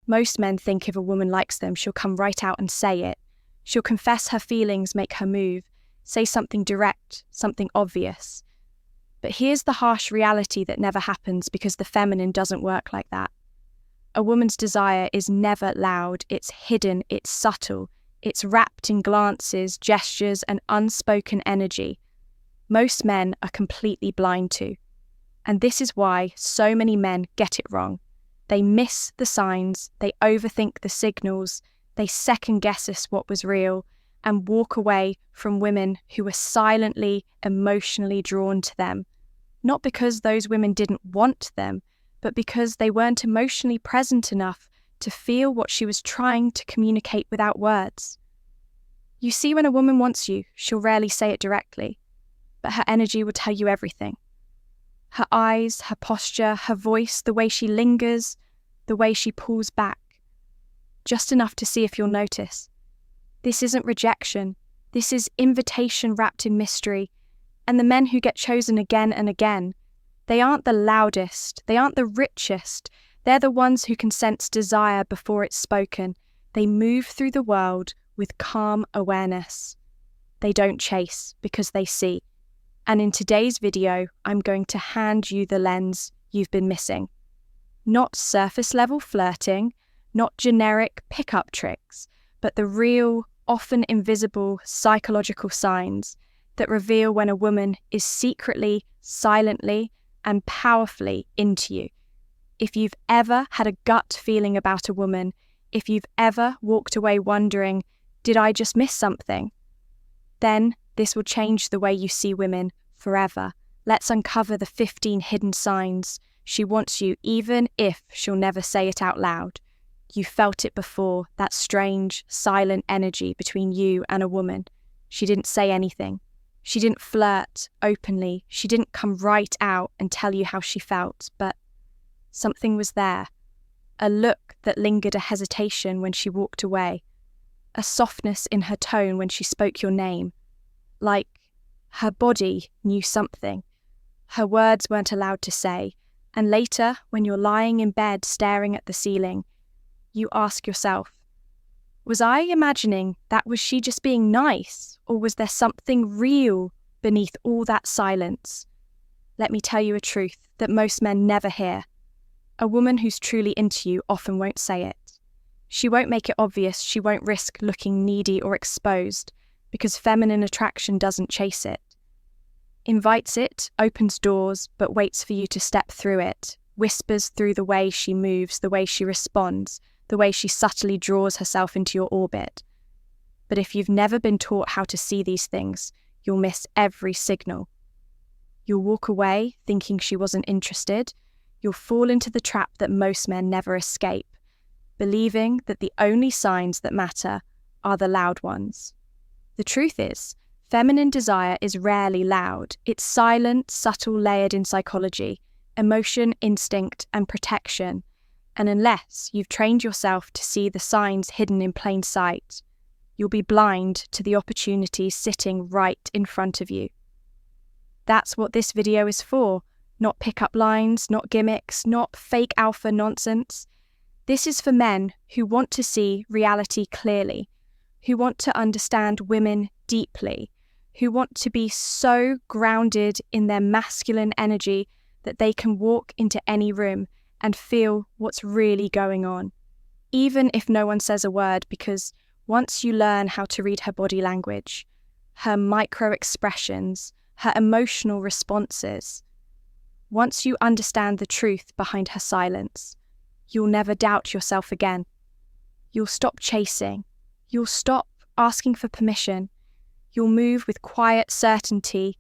Most men think if a woman likes them, she'll come right out and say it. She'll confess her feelings, make her move, say something direct, something obvious. But here's the harsh reality that never happens because the feminine doesn't work like that. A woman's desire is never loud, it's hidden, it's subtle, it's wrapped in glances, gestures, and unspoken energy. Most men are completely blind to. And this is why so many men get it wrong. They miss the signs, they overthink the signals, they second-guess what was real, and walk away from women who were silently, emotionally drawn to them. Not because those women didn't want them, but because they weren't emotionally present enough to feel what she was trying to communicate without words. You see, when a woman wants you, she'll rarely say it directly, but her energy will tell you everything. Her eyes, her posture, her voice, the way she lingers, the way she pulls back. Just enough to see if you'll notice. This isn't rejection. This is invitation wrapped in mystery. And the men who get chosen again and again, they aren't the loudest, they aren't the richest. They're the ones who can sense desire before it's spoken. They move through the world with calm awareness. They don't chase because they see. And in today's video, I'm going to hand you the lens you've been missing. Not surface-level flirting, not generic pickup tricks, but the real, often invisible psychological signs that reveal when a woman is secretly, silently, and powerfully into you. If you've ever had a gut feeling about a woman, if you've ever walked away wondering, did I just miss something? Then this will change the way you see women forever. Let's uncover the 15 hidden signs she wants you, even if she'll never say it out loud. You felt it before, that strange, silent energy between you and a woman. She didn't say anything. She didn't flirt openly. She didn't come right out and tell you how she felt, but something was there. A look that lingered, a hesitation when she walked away. A softness in her tone when she spoke your name. Like her body knew something. Her words weren't allowed to say. And later, when you're lying in bed staring at the ceiling, you ask yourself, was I imagining that? Was she just being nice? Or was there something real beneath all that silence? Let me tell you a truth that most men never hear. A woman who's truly into you often won't say it. She won't make it obvious. She won't risk looking needy or exposed, because feminine attraction doesn't chase it. Invites it, opens doors, but waits for you to step through it, whispers through the way she moves, the way she responds, the way she subtly draws herself into your orbit. But if you've never been taught how to see these things, you'll miss every signal. You'll walk away thinking she wasn't interested. You'll fall into the trap that most men never escape, believing that the only signs that matter are the loud ones. The truth is, feminine desire is rarely loud. It's silent, subtle, layered in psychology, emotion, instinct, and protection. And unless you've trained yourself to see the signs hidden in plain sight, you'll be blind to the opportunities sitting right in front of you. That's what this video is for. Not pickup lines, not gimmicks, not fake alpha nonsense. This is for men who want to see reality clearly, who want to understand women deeply, who want to be so grounded in their masculine energy that they can walk into any room and feel what's really going on, even if no one says a word, because once you learn how to read her body language, her micro-expressions, her emotional responses, once you understand the truth behind her silence, you'll never doubt yourself again. You'll stop chasing. You'll stop asking for permission. You'll move with quiet certainty,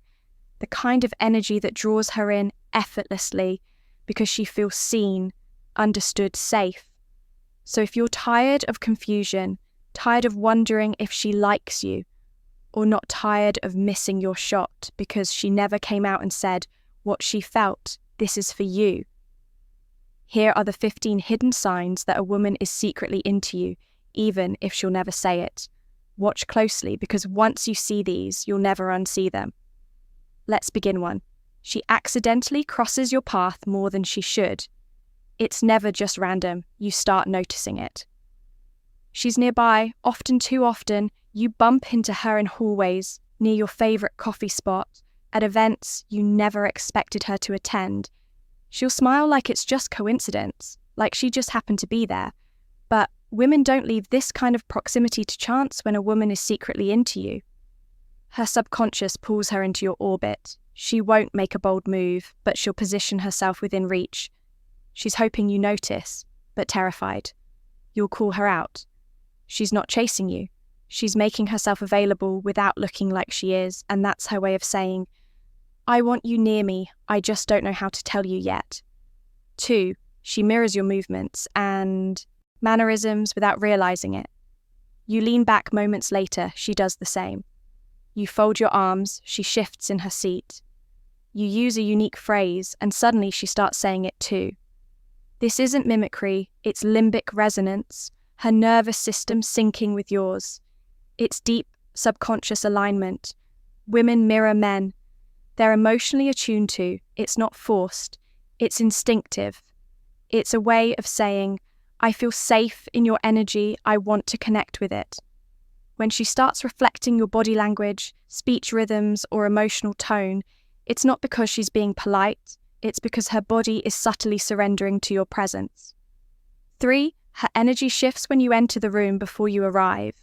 the kind of energy that draws her in effortlessly because she feels seen, understood, safe. So if you're tired of confusion, tired of wondering if she likes you, or not tired of missing your shot because she never came out and said what she felt, this is for you. Here are the 15 hidden signs that a woman is secretly into you, even if she'll never say it. Watch closely, because once you see these, you'll never unsee them. Let's begin one. She accidentally crosses your path more than she should. It's never just random. You start noticing it. She's nearby, often too often. You bump into her in hallways, near your favorite coffee spot, at events you never expected her to attend. She'll smile like it's just coincidence, like she just happened to be there. But women don't leave this kind of proximity to chance when a woman is secretly into you. Her subconscious pulls her into your orbit. She won't make a bold move, but she'll position herself within reach. She's hoping you notice, but terrified. You'll call her out. She's not chasing you. She's making herself available without looking like she is, and that's her way of saying, I want you near me, I just don't know how to tell you yet. 2, she mirrors your movements and mannerisms without realizing it. You lean back moments later, she does the same. You fold your arms, she shifts in her seat. You use a unique phrase, and suddenly she starts saying it too. This isn't mimicry, it's limbic resonance, her nervous system syncing with yours. It's deep, subconscious alignment. Women mirror men. They're emotionally attuned to. It's not forced. It's instinctive. It's a way of saying, I feel safe in your energy, I want to connect with it. When she starts reflecting your body language, speech rhythms, or emotional tone, it's not because she's being polite, it's because her body is subtly surrendering to your presence. 3, her energy shifts when you enter the room before you arrive.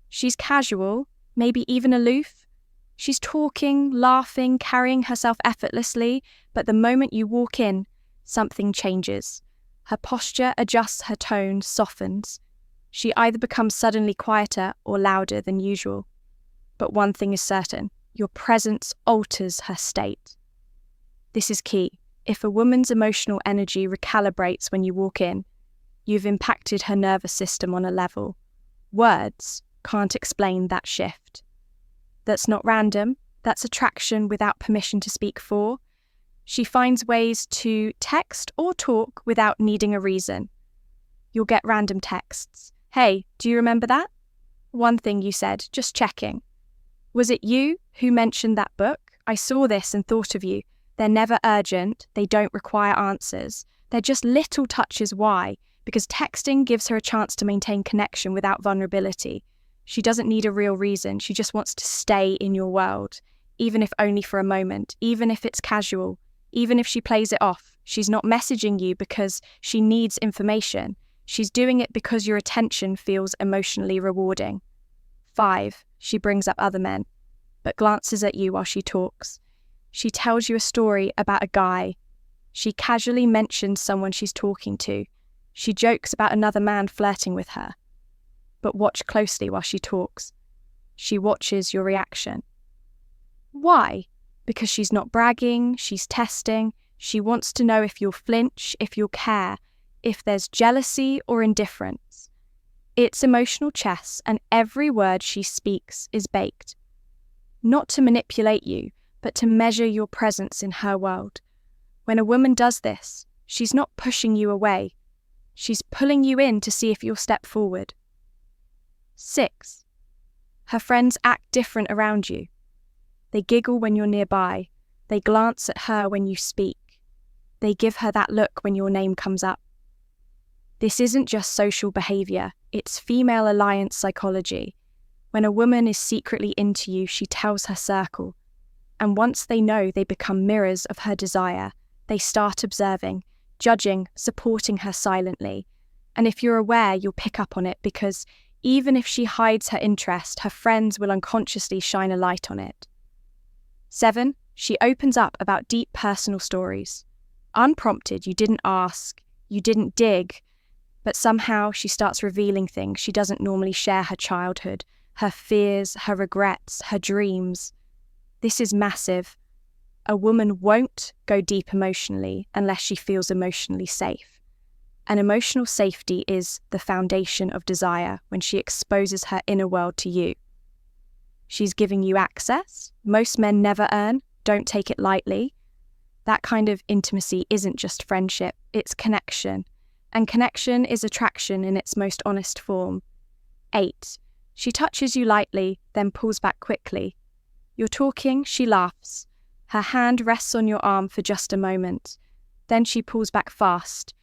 She's casual, maybe even aloof. She's talking, laughing, carrying herself effortlessly, but the moment you walk in, something changes. Her posture adjusts, her tone softens. She either becomes suddenly quieter or louder than usual. But one thing is certain, your presence alters her state. This is key. If a woman's emotional energy recalibrates when you walk in, you've impacted her nervous system on a level. Words can't explain that shift. That's not random, that's attraction without permission to speak for. She finds ways to text or talk without needing a reason. You'll get random texts. Hey, do you remember that? One thing you said, just checking. Was it you who mentioned that book? I saw this and thought of you. They're never urgent, they don't require answers. They're just little touches. Why? Because texting gives her a chance to maintain connection without vulnerability. She doesn't need a real reason, she just wants to stay in your world, even if only for a moment, even if it's casual, even if she plays it off. She's not messaging you because she needs information. She's doing it because your attention feels emotionally rewarding. 5, she brings up other men, but glances at you while she talks. She tells you a story about a guy. She casually mentions someone she's talking to. She jokes about another man flirting with her. But watch closely while she talks. She watches your reaction. Why? Because she's not bragging, she's testing. She wants to know if you'll flinch, if you'll care, if there's jealousy or indifference. It's emotional chess, and every word she speaks is baked. Not to manipulate you, but to measure your presence in her world. When a woman does this, she's not pushing you away. She's pulling you in to see if you'll step forward. 6, her friends act different around you. They giggle when you're nearby. They glance at her when you speak. They give her that look when your name comes up. This isn't just social behavior, it's female alliance psychology. When a woman is secretly into you, she tells her circle. And once they know, they become mirrors of her desire. They start observing, judging, supporting her silently. And if you're aware, you'll pick up on it because even if she hides her interest, her friends will unconsciously shine a light on it. 7, she opens up about deep personal stories. Unprompted, you didn't ask, you didn't dig, but somehow she starts revealing things she doesn't normally share: her childhood, her fears, her regrets, her dreams. This is massive. A woman won't go deep emotionally unless she feels emotionally safe. And emotional safety is the foundation of desire when she exposes her inner world to you. She's giving you access. Most men never earn. Don't take it lightly. That kind of intimacy isn't just friendship, it's connection. And connection is attraction in its most honest form. 8, she touches you lightly, then pulls back quickly. You're talking, she laughs. Her hand rests on your arm for just a moment. Then she pulls back fast.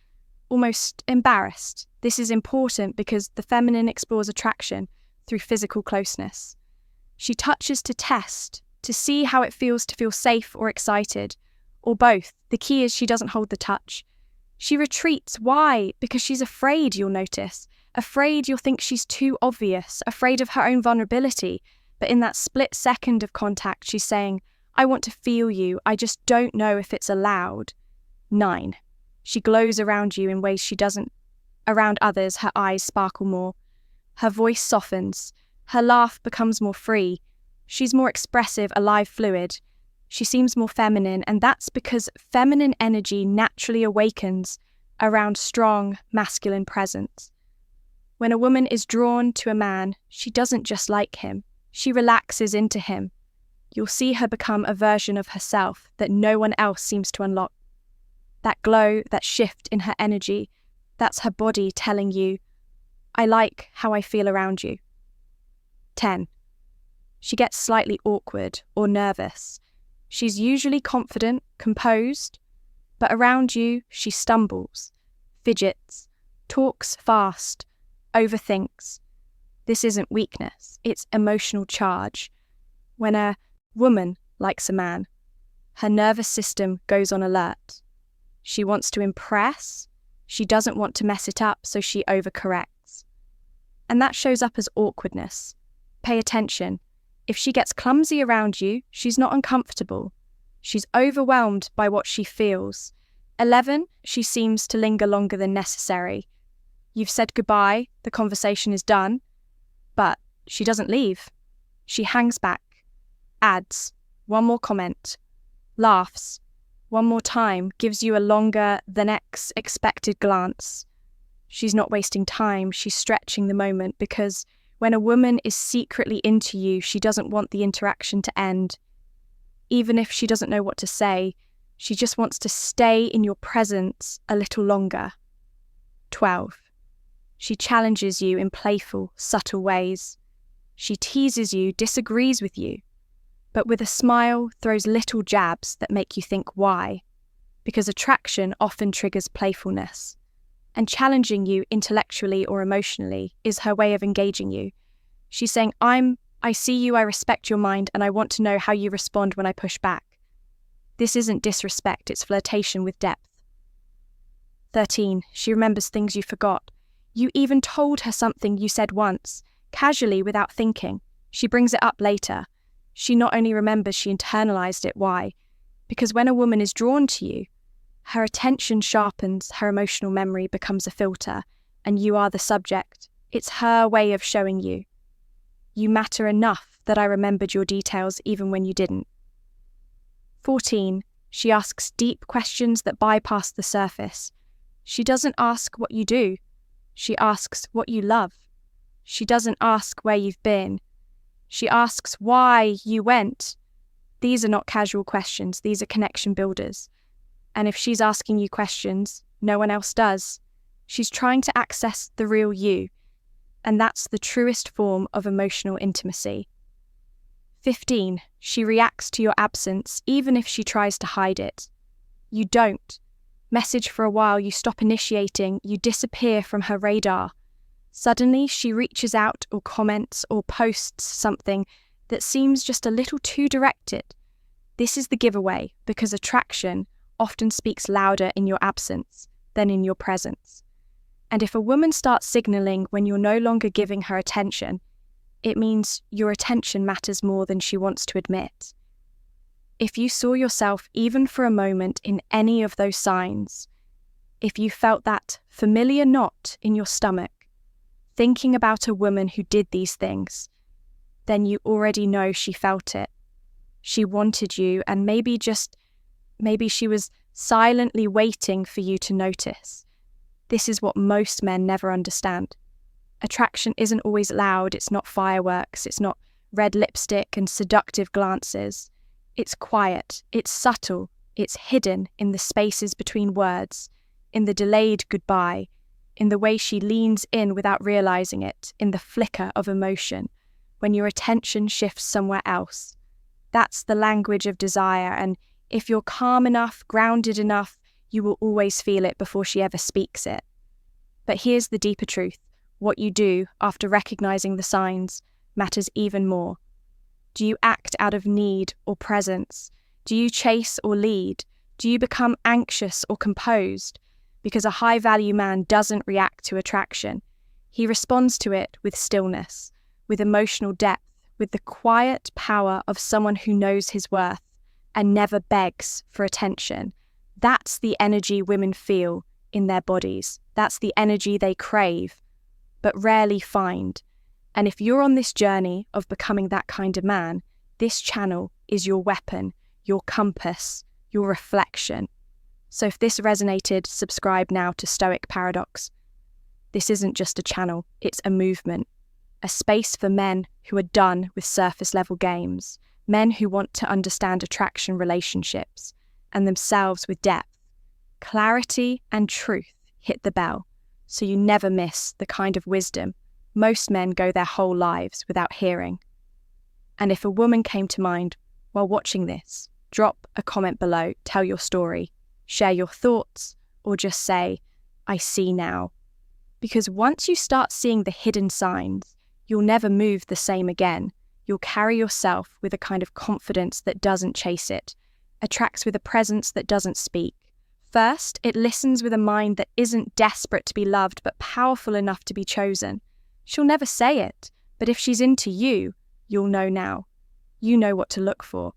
almost embarrassed. This is important because the feminine explores attraction through physical closeness. She touches to test, to see how it feels to feel safe or excited, or both. The key is she doesn't hold the touch. She retreats. Why? Because she's afraid you'll notice, afraid you'll think she's too obvious, afraid of her own vulnerability. But in that split second of contact, she's saying, I want to feel you, I just don't know if it's allowed. 9. She glows around you in ways she doesn't. Around others, her eyes sparkle more. Her voice softens. Her laugh becomes more free. She's more expressive, alive, fluid. She seems more feminine, and that's because feminine energy naturally awakens around strong, masculine presence. When a woman is drawn to a man, she doesn't just like him. She relaxes into him. You'll see her become a version of herself that no one else seems to unlock. That glow, that shift in her energy, that's her body telling you, I like how I feel around you. 10. She gets slightly awkward or nervous. She's usually confident, composed, but around you she stumbles, fidgets, talks fast, overthinks. This isn't weakness, it's emotional charge. When a woman likes a man, her nervous system goes on alert. She wants to impress, she doesn't want to mess it up, so she overcorrects. And that shows up as awkwardness. Pay attention. If she gets clumsy around you, she's not uncomfortable. She's overwhelmed by what she feels. 11, she seems to linger longer than necessary. You've said goodbye, the conversation is done, but she doesn't leave. She hangs back, adds one more comment, laughs, one more time, gives you a longer than expected glance. She's not wasting time, she's stretching the moment, because when a woman is secretly into you, she doesn't want the interaction to end. Even if she doesn't know what to say, she just wants to stay in your presence a little longer. 12. She challenges you in playful, subtle ways. She teases you, disagrees with you, but with a smile throws little jabs that make you think why. Because attraction often triggers playfulness. And challenging you intellectually or emotionally is her way of engaging you. She's saying, I see you, I respect your mind, and I want to know how you respond when I push back. This isn't disrespect, it's flirtation with depth. 13. She remembers things you forgot. You even told her something you said once, casually without thinking. She brings it up later. She not only remembers, she internalized it. Why? Because when a woman is drawn to you, her attention sharpens, her emotional memory becomes a filter, and you are the subject. It's her way of showing you. You matter enough that I remembered your details even when you didn't. 14. She asks deep questions that bypass the surface. She doesn't ask what you do. She asks what you love. She doesn't ask where you've been. She asks why you went. These are not casual questions, these are connection builders. And if she's asking you questions, no one else does. She's trying to access the real you, and that's the truest form of emotional intimacy. 15. She reacts to your absence even if she tries to hide it. You don't. Message for a while, you stop initiating, you disappear from her radar. Suddenly she reaches out or comments or posts something that seems just a little too directed. This is the giveaway, because attraction often speaks louder in your absence than in your presence. And if a woman starts signaling when you're no longer giving her attention, it means your attention matters more than she wants to admit. If you saw yourself even for a moment in any of those signs, if you felt that familiar knot in your stomach, thinking about a woman who did these things, then you already know she felt it. She wanted you, and maybe she was silently waiting for you to notice. This is what most men never understand. Attraction isn't always loud, it's not fireworks, it's not red lipstick and seductive glances. It's quiet, it's subtle, it's hidden in the spaces between words, in the delayed goodbye, in the way she leans in without realizing it, in the flicker of emotion, when your attention shifts somewhere else. That's the language of desire, and if you're calm enough, grounded enough, You will always feel it before she ever speaks it. But here's the deeper truth. What you do after recognizing the signs matters even more. Do you act out of need or presence? Do you chase or lead? Do you become anxious or composed? Because a high-value man doesn't react to attraction. He responds to it with stillness, with emotional depth, with the quiet power of someone who knows his worth and never begs for attention. That's the energy women feel in their bodies. That's the energy they crave, but rarely find. And if you're on this journey of becoming that kind of man, this channel is your weapon, your compass, your reflection. So if this resonated, subscribe now to Stoic Paradox. This isn't just a channel, it's a movement, a space for men who are done with surface-level games, men who want to understand attraction relationships and themselves with depth. Clarity and truth hit the bell, so you never miss the kind of wisdom most men go their whole lives without hearing. And if a woman came to mind while watching this, drop a comment below, tell your story, share your thoughts, or just say, I see now. Because once you start seeing the hidden signs, you'll never move the same again. You'll carry yourself with a kind of confidence that doesn't chase it, attracts with a presence that doesn't speak. First, it listens with a mind that isn't desperate to be loved but powerful enough to be chosen. She'll never say it, but if she's into you, you'll know now. You know what to look for.